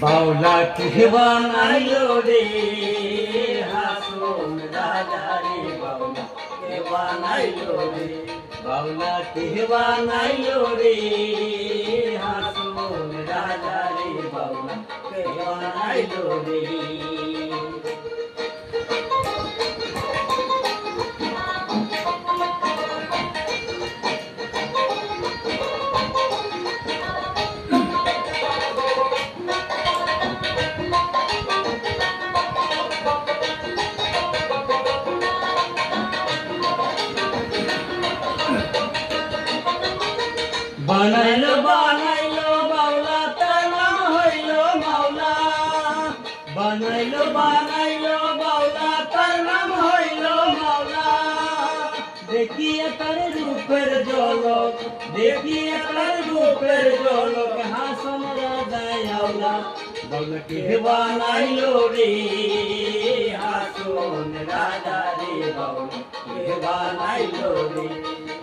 বাউলা কে বানাইলো রে হাসন রাজা রে বাউলা কে বানাইলো রে বাউলা কে বানাইলো রে হাসন রাজা রে বাউলা কে বানাইলো রে বানাইলো বানাইলো বাউলা তার নাম হইলো মাওলা বানাইলো বানাইলো বাউলা তার নাম হইলো মাওলা দেখিয়ে তার রূপের ঝলক দেখিয়ে তার রূপের ঝলক হাসন রাজা আওলা বাউলা কে বানাইলো রে হাসন রাজা রে বাউলা কে বানাইলো রে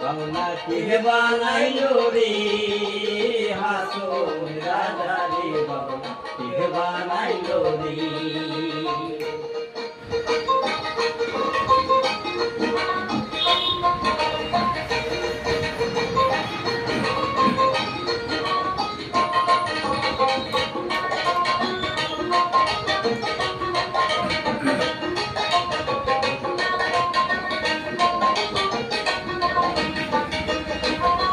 বাউলা কে বানাইলো রে হাসন রাজা রে বাউলা কে বানাইলো রে